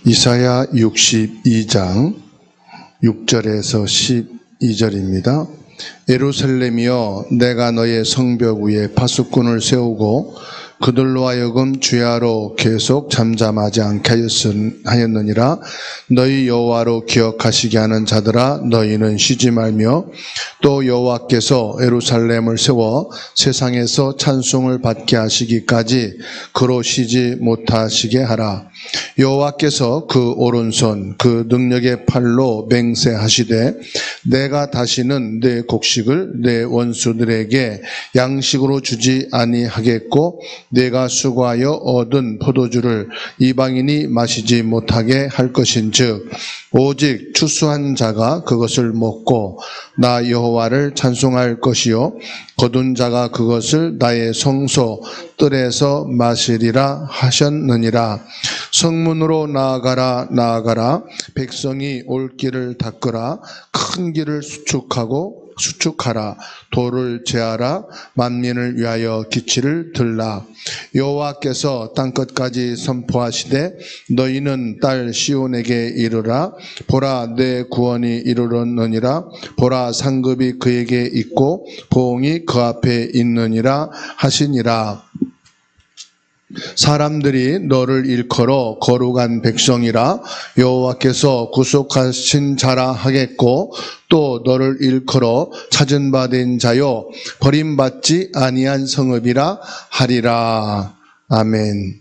이사야 62장 6절에서 12절입니다. 예루살렘이여, 내가 너의 성벽 위에 파수꾼을 세우고 그들로 하여금 주야로 계속 잠잠하지 않게 하였느니라. 너희 여호와로 기억하시게 하는 자들아, 너희는 쉬지 말며 또 여호와께서 예루살렘을 세워 세상에서 찬송을 받게 하시기까지 그로 쉬지 못하시게 하라. 여호와께서 그 오른손 그 능력의 팔로 맹세하시되, 내가 다시는 내 곡식을 내 원수들에게 양식으로 주지 아니하겠고 내가 수고하여 얻은 포도주를 이방인이 마시지 못하게 할 것인즉, 오직 추수한 자가 그것을 먹고 나 여호와를 찬송할 것이요 거둔 자가 그것을 나의 성소 뜰에서 마시리라 하셨느니라. 성문으로 나아가라, 나아가라. 백성이 올 길을 닦으라. 큰 길을 수축하라. 돌을 제하라. 만민을 위하여 기치를 들라. 여호와께서 땅끝까지 선포하시되, 너희는 딸 시온에게 이르라. 보라, 내 구원이 이르렀느니라. 보라, 상급이 그에게 있고 보응이 그 앞에 있느니라 하시니라. 사람들이 너를 일컬어 거룩한 백성이라 여호와께서 구속하신 자라 하겠고, 또 너를 일컬어 찾은 바 된 자요 버림받지 아니한 성읍이라 하리라. 아멘.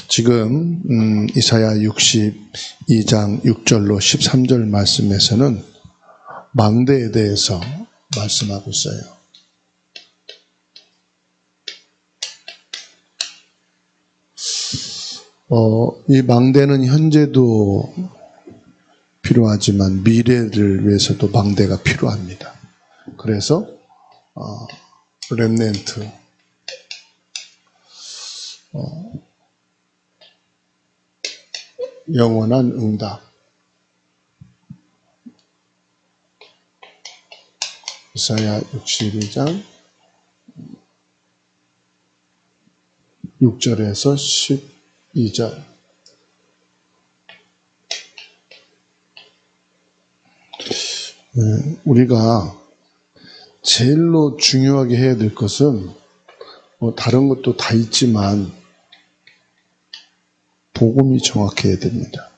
지금 이사야 62장 6절로 13절 말씀에서는 망대에 대해서 말씀하고 있어요. 이 망대는 현재도 필요하지만 미래를 위해서도 망대가 필요합니다. 그래서 렘넌트, 영원한 응답, 이사야 62장 6절에서 12절. 우리가 제일로 중요하게 해야 될 것은 다른 것도 다 있지만 복음이 정확해야 됩니다.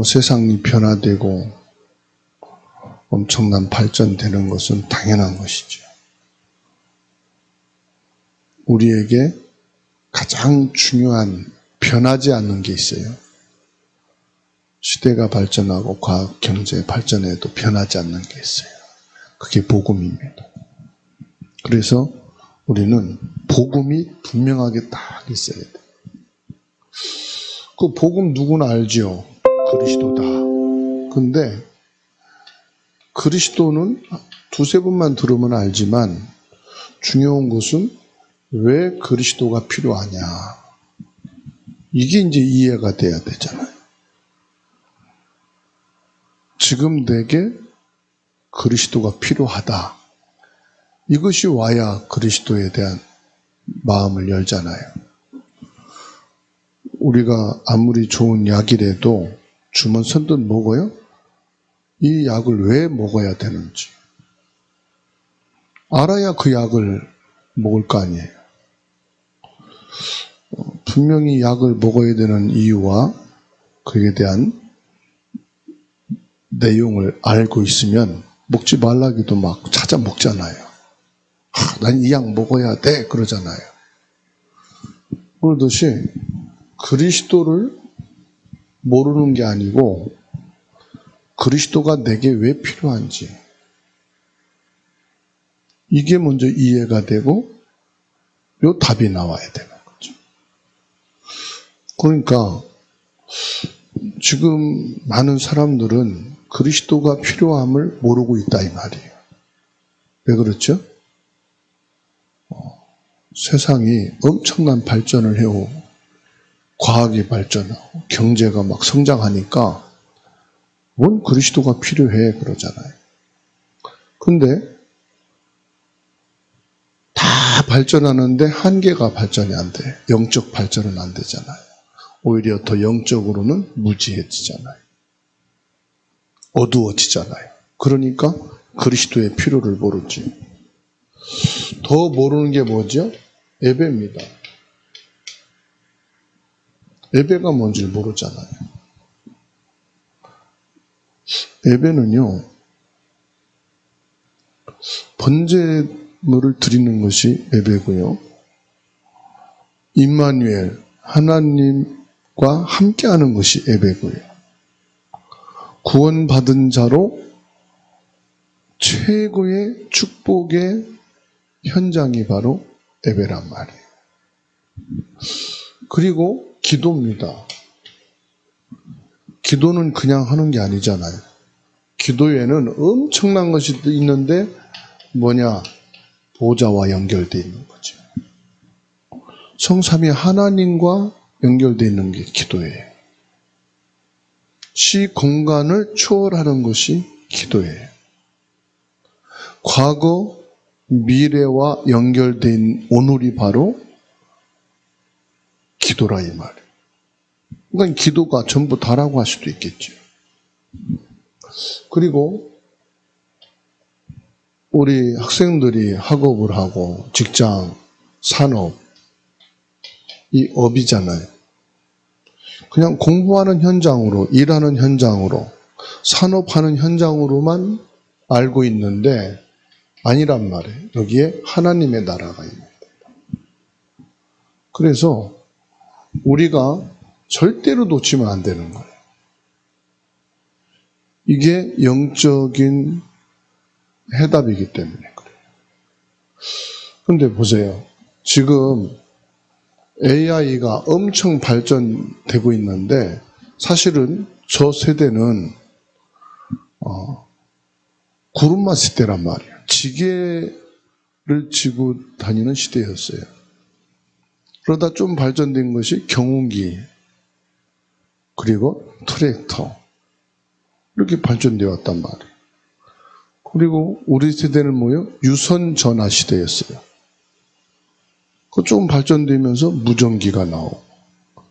세상이 변화되고 엄청난 발전되는 것은 당연한 것이죠. 우리에게 가장 중요한 변하지 않는 게 있어요. 시대가 발전하고 과학, 경제 발전에도 변하지 않는 게 있어요. 그게 복음입니다. 그래서 우리는 복음이 분명하게 딱 있어야 돼요. 그 복음 누구나 알죠? 그리스도다. 근데 그리스도는 두세 번만 들으면 알지만 중요한 것은 왜 그리스도가 필요하냐. 이게 이제 이해가 돼야 되잖아요. 지금 내게 그리스도가 필요하다. 이것이 와야 그리스도에 대한 마음을 열잖아요. 우리가 아무리 좋은 약이라도 주면 선뜻 먹어요? 이 약을 왜 먹어야 되는지 알아야 그 약을 먹을 거 아니에요. 분명히 약을 먹어야 되는 이유와 그에 대한 내용을 알고 있으면 먹지 말라기도 막 찾아 먹잖아요. 난 이 약 먹어야 돼 그러잖아요. 그러듯이 그리스도를 모르는 게 아니고 그리스도가 내게 왜 필요한지 이게 먼저 이해가 되고 요 답이 나와야 되는 거죠. 그러니까 지금 많은 사람들은 그리스도가 필요함을 모르고 있다 이 말이에요. 왜 그렇죠? 세상이 엄청난 발전을 해오고 과학이 발전하고 경제가 막 성장하니까 뭔 그리스도가 필요해 그러잖아요. 근데 다 발전하는데 한계가 발전이 안 돼. 영적 발전은 안 되잖아요. 오히려 더 영적으로는 무지해지잖아요. 어두워지잖아요. 그러니까 그리스도의 필요를 모르지. 더 모르는 게 뭐죠? 예배입니다. 예배가 뭔지 모르잖아요. 예배는요, 번제물을 드리는 것이 예배고요. 임마누엘, 하나님과 함께하는 것이 예배고요. 구원받은 자로 최고의 축복의 현장이 바로 예배란 말이에요. 그리고 기도입니다. 기도는 그냥 하는 게 아니잖아요. 기도에는 엄청난 것이 있는데 뭐냐? 보좌와 연결되어 있는 거죠. 성삼위 하나님과 연결되어 있는 게 기도예요. 시 공간을 초월하는 것이 기도예요. 과거, 미래와 연결된 오늘이 바로 기도라 이 말이에요. 그러니까 기도가 전부 다라고 할 수도 있겠죠. 그리고 우리 학생들이 학업을 하고 직장, 산업, 이 업이잖아요. 그냥 공부하는 현장으로, 일하는 현장으로, 산업하는 현장으로만 알고 있는데 아니란 말이에요. 여기에 하나님의 나라가 있는 거예요. 그래서 우리가 절대로 놓치면 안 되는 거예요. 이게 영적인 해답이기 때문에 그래요. 그런데 보세요. 지금 AI가 엄청 발전되고 있는데 사실은 저 세대는 구름마 시대란 말이에요. 지게를 지고 다니는 시대였어요. 그러다 좀 발전된 것이 경운기, 그리고 트랙터, 이렇게 발전되어 왔단 말이에요. 그리고 우리 세대는 뭐예요? 유선 전화 시대였어요. 그 조금 발전되면서 무전기가 나오고,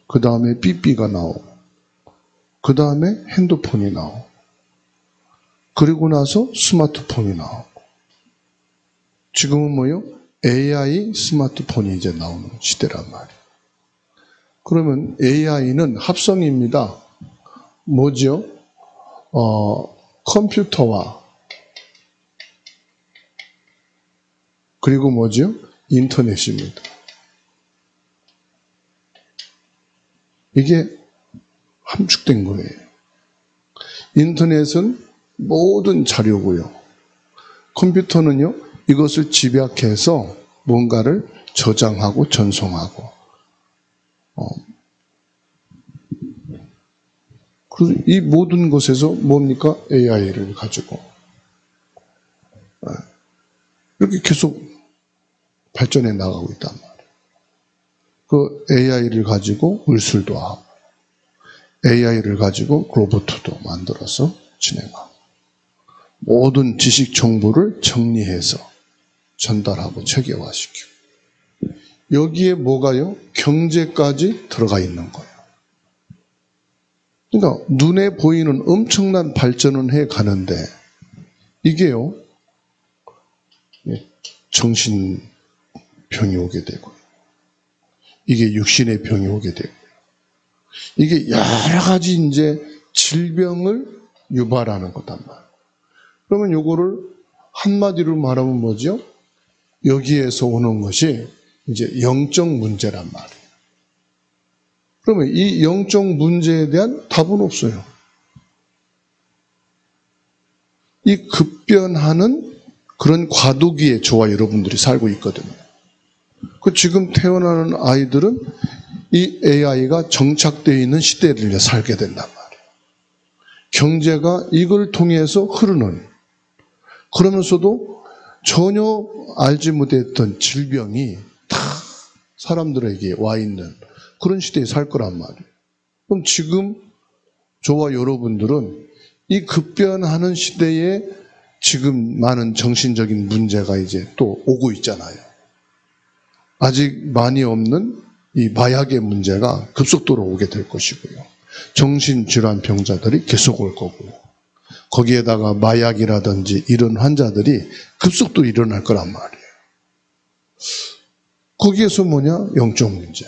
그 다음에 삐삐가 나오고, 그 다음에 핸드폰이 나오고, 그리고 나서 스마트폰이 나오고, 지금은 뭐예요? AI 스마트폰이 이제 나오는 시대란 말이에요. 그러면 AI는 합성입니다. 뭐죠? 컴퓨터와 그리고 뭐죠? 인터넷입니다. 이게 함축된 거예요. 인터넷은 모든 자료고요. 컴퓨터는요, 이것을 집약해서 뭔가를 저장하고 전송하고. 그래서 이 모든 것에서 뭡니까? AI를 가지고. 이렇게 계속 발전해 나가고 있단 말이에요. 그 AI를 가지고 의술도 하고, AI를 가지고 로봇도 만들어서 진행하고, 모든 지식 정보를 정리해서 전달하고 체계화시키고, 여기에 뭐가요? 경제까지 들어가 있는 거예요. 그러니까 눈에 보이는 엄청난 발전은 해 가는데 이게요, 정신병이 오게 되고, 이게 육신의 병이 오게 되고, 이게 여러 가지 이제 질병을 유발하는 거단 말이에요. 그러면 요거를 한마디로 말하면 뭐죠? 여기에서 오는 것이 이제 영적 문제란 말이에요. 그러면 이 영적 문제에 대한 답은 없어요. 이 급변하는 그런 과도기에 저와 여러분들이 살고 있거든요. 그 지금 태어나는 아이들은 이 AI가 정착되어 있는 시대를 살게 된단 말이에요. 경제가 이걸 통해서 흐르는, 그러면서도 전혀 알지 못했던 질병이 다 사람들에게 와 있는 그런 시대에 살 거란 말이에요. 그럼 지금 저와 여러분들은 이 급변하는 시대에 지금 많은 정신적인 문제가 이제 또 오고 있잖아요. 아직 많이 없는 이 마약의 문제가 급속도로 오게 될 것이고요. 정신질환 병자들이 계속 올 거고요. 거기에다가 마약이라든지 이런 환자들이 급속도로 일어날 거란 말이에요. 거기에서 뭐냐? 영적 문제.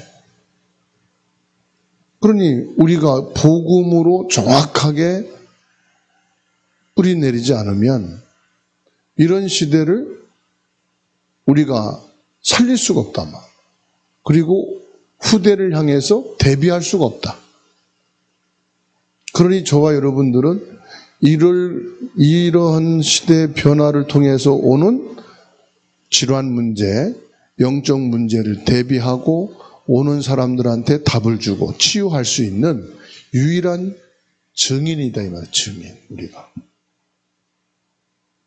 그러니 우리가 복음으로 정확하게 뿌리 내리지 않으면 이런 시대를 우리가 살릴 수가 없단 말이에요. 그리고 후대를 향해서 대비할 수가 없다. 그러니 저와 여러분들은 이러한 시대 변화를 통해서 오는 질환 문제, 영적 문제를 대비하고 오는 사람들한테 답을 주고 치유할 수 있는 유일한 증인이다 이 말이에요. 증인, 우리가.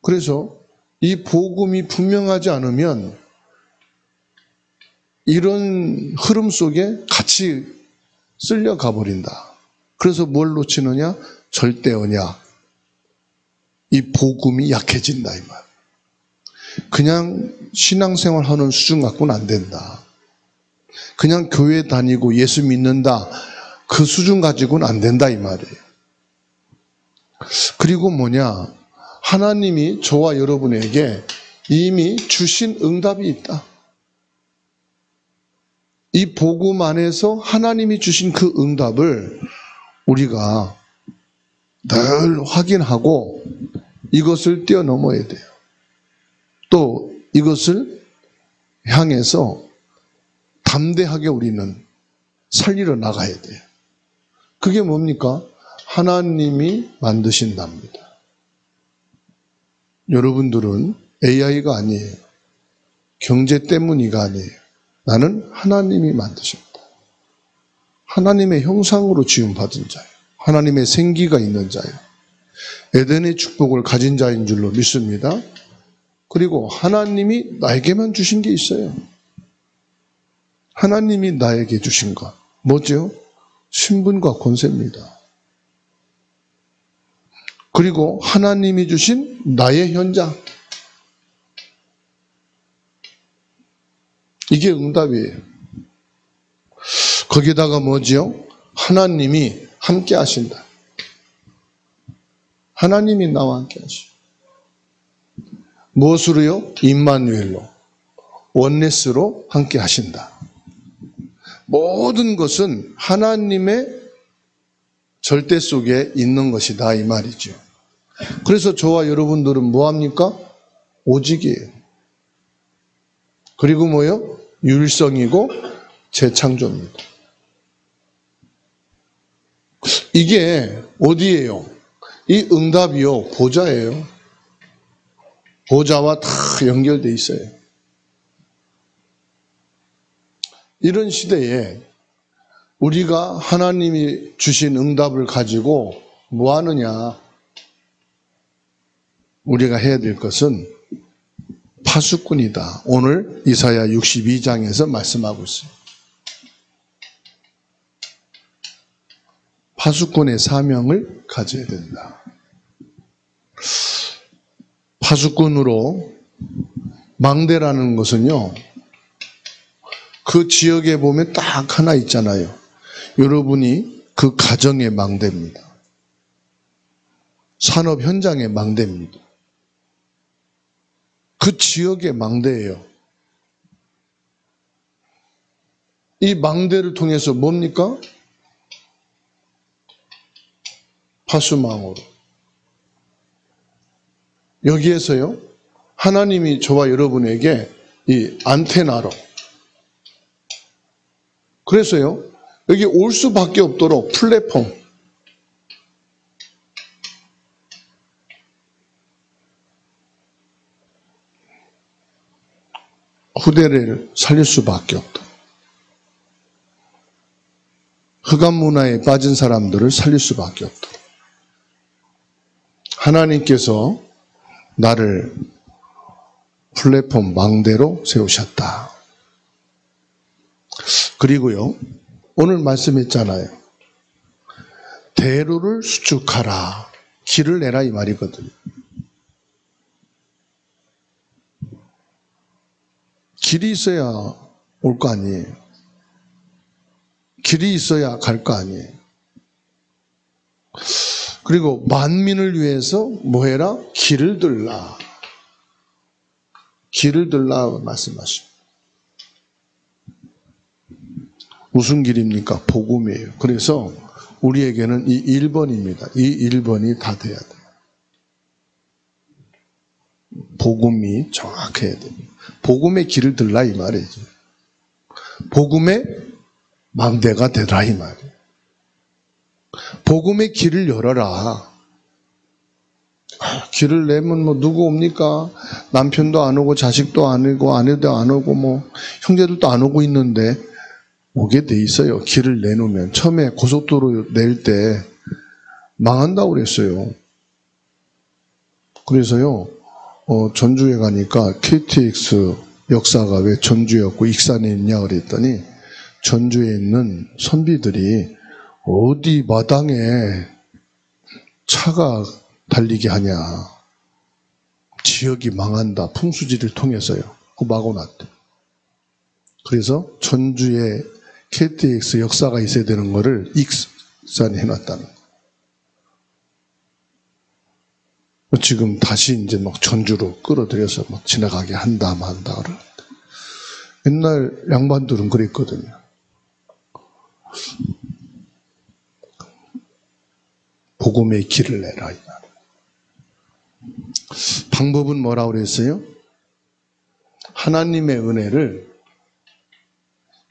그래서 이 복음이 분명하지 않으면 이런 흐름 속에 같이 쓸려가 버린다. 그래서 뭘 놓치느냐? 절대 언약. 이 복음이 약해진다 이 말. 그냥 신앙생활 하는 수준 갖고는 안 된다. 그냥 교회 다니고 예수 믿는다. 그 수준 가지고는 안 된다 이 말이에요. 그리고 뭐냐? 하나님이 저와 여러분에게 이미 주신 응답이 있다. 이 복음 안에서 하나님이 주신 그 응답을 우리가 늘 확인하고 이것을 뛰어넘어야 돼요. 또 이것을 향해서 담대하게 우리는 살리러 나가야 돼요. 그게 뭡니까? 하나님이 만드신답니다. 여러분들은 AI가 아니에요. 경제 때문이가 아니에요. 나는 하나님이 만드셨다. 하나님의 형상으로 지음받은 자예요. 하나님의 생기가 있는 자예요. 에덴의 축복을 가진 자인 줄로 믿습니다. 그리고 하나님이 나에게만 주신 게 있어요. 하나님이 나에게 주신 것. 뭐죠? 신분과 권세입니다. 그리고 하나님이 주신 나의 현장. 이게 응답이에요. 거기다가 뭐지요? 하나님이 함께 하신다. 하나님이 나와 함께 하시오. 무엇으로요? 임마누엘로, 원네스로 함께 하신다. 모든 것은 하나님의 절대 속에 있는 것이다 이 말이죠. 그래서 저와 여러분들은 뭐합니까? 오직이에요. 그리고 뭐요? 율성이고 재창조입니다. 이게 어디예요? 이 응답이요, 보좌예요. 보좌와 다 연결되어 있어요. 이런 시대에 우리가 하나님이 주신 응답을 가지고 뭐 하느냐? 우리가 해야 될 것은 파수꾼이다. 오늘 이사야 62장에서 말씀하고 있어요. 파수꾼의 사명을 가져야 된다. 파수꾼으로 망대라는 것은요, 그 지역에 보면 딱 하나 있잖아요. 여러분이 그 가정의 망대입니다. 산업 현장의 망대입니다. 그 지역의 망대예요. 이 망대를 통해서 뭡니까? 파수망으로. 여기에서요, 하나님이 저와 여러분에게 이 안테나로. 그래서요, 여기 올 수밖에 없도록 플랫폼. 후대를 살릴 수밖에 없도록. 흑암 문화에 빠진 사람들을 살릴 수밖에 없도록. 하나님께서 나를 플랫폼 망대로 세우셨다. 그리고요, 오늘 말씀했잖아요. 대로를 수축하라. 길을 내라 이 말이거든요. 길이 있어야 올 거 아니에요. 길이 있어야 갈 거 아니에요. 그리고 만민을 위해서 뭐 해라? 길을 들라. 길을 들라 말씀하십니다. 무슨 길입니까? 복음이에요. 그래서 우리에게는 이 1번입니다. 이 1번이 다 돼야 돼요. 복음이 정확해야 됩니다. 복음의 길을 들라 이 말이죠. 복음의 망대가 되라 이 말이에요. 복음의 길을 열어라. 길을 내면 뭐 누구 옵니까? 남편도 안 오고 자식도 안 오고 아내도 안 오고 뭐 형제들도 안 오고 있는데 오게 돼 있어요. 길을 내놓으면. 처음에 고속도로 낼 때 망한다고 그랬어요. 그래서요, 전주에 가니까 KTX 역사가 왜 전주였고 익산에 있냐 그랬더니 전주에 있는 선비들이 어디 마당에 차가 달리게 하냐. 지역이 망한다. 풍수지를 통해서요. 그거 막아놨대. 그래서 전주에 KTX 역사가 있어야 되는 거를 익산에 해놨다는 거예요. 지금 다시 이제 막 전주로 끌어들여서 막 지나가게 한다 만다 그러는데 옛날 양반들은 그랬거든요. 복음의 길을 내라. 방법은 뭐라고 그랬어요? 하나님의 은혜를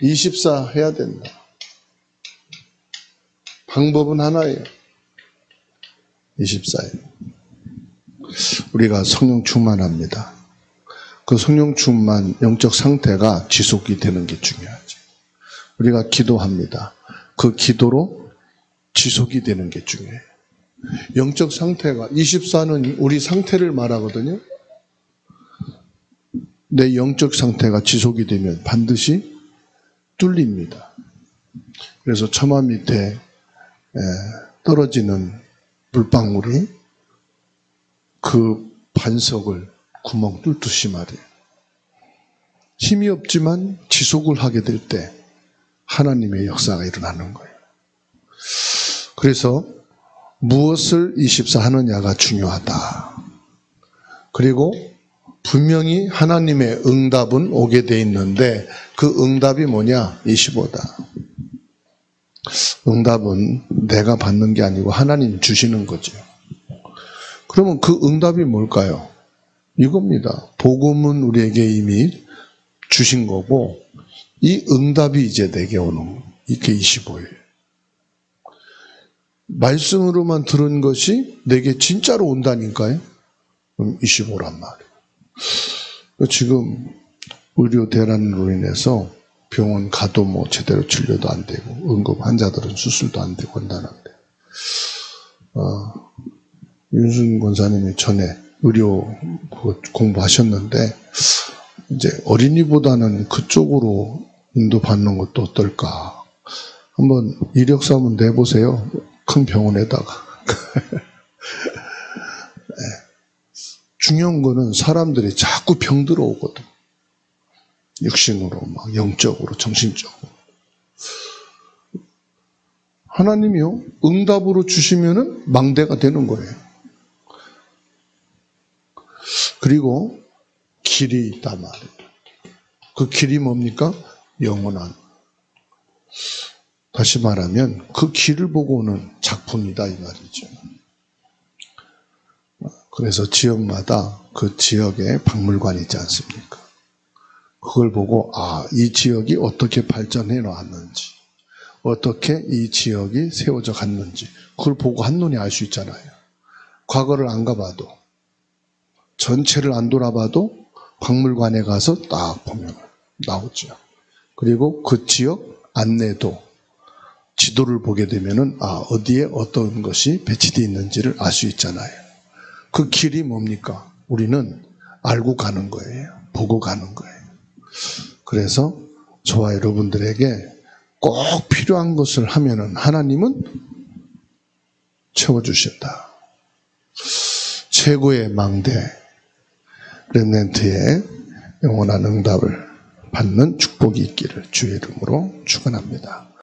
24 해야 된다. 방법은 하나예요. 24예요. 우리가 성령 충만합니다. 그 성령 충만 영적 상태가 지속이 되는 게 중요하죠. 우리가 기도합니다. 그 기도로 지속이 되는 게 중요해요. 영적 상태가 24는 우리 상태를 말하거든요. 내 영적 상태가 지속이 되면 반드시 뚫립니다. 그래서 처마 밑에 떨어지는 물방울이 그 반석을 구멍 뚫듯이 말이에요. 힘이 없지만 지속을 하게 될 때 하나님의 역사가 일어나는 거예요. 그래서 무엇을 24 하느냐가 중요하다. 그리고 분명히 하나님의 응답은 오게 돼 있는데 그 응답이 뭐냐? 25다. 응답은 내가 받는 게 아니고 하나님 주시는 거죠. 그러면 그 응답이 뭘까요? 이겁니다. 복음은 우리에게 이미 주신 거고 이 응답이 이제 내게 오는 이게 25예요. 말씀으로만 들은 것이 내게 진짜로 온다니까요. 그럼 25란 말이에요. 지금 의료 대란으로 인해서 병원 가도 뭐 제대로 진료도 안 되고 응급 환자들은 수술도 안 되고 한다는데 윤순 권사님이 전에 의료 공부하셨는데 이제 어린이보다는 그쪽으로 인도받는 것도 어떨까. 한번 이력서 한번 내보세요. 큰 병원에다가. 중요한 거는 사람들이 자꾸 병 들어오거든. 육신으로, 막 영적으로, 정신적으로. 하나님이요, 응답으로 주시면은 망대가 되는 거예요. 그리고 길이 있단 말이에요. 그 길이 뭡니까? 영원한. 다시 말하면 그 길을 보고 오는 작품이다 이 말이죠. 그래서 지역마다 그 지역에 박물관이 있지 않습니까? 그걸 보고 이 지역이 어떻게 발전해 나왔는지 어떻게 이 지역이 세워져 갔는지 그걸 보고 한눈에 알 수 있잖아요. 과거를 안 가봐도 전체를 안 돌아봐도 박물관에 가서 딱 보면 나오죠. 그리고 그 지역 안내도 지도를 보게 되면은 어디에 어떤 것이 배치되어 있는지를 알 수 있잖아요. 그 길이 뭡니까? 우리는 알고 가는 거예요. 보고 가는 거예요. 그래서 저와 여러분들에게 꼭 필요한 것을 하면은 하나님은 채워주신다. 최고의 망대 렘넌트의 영원한 응답을 받는 축복이 있기를 주의 이름으로 축원합니다.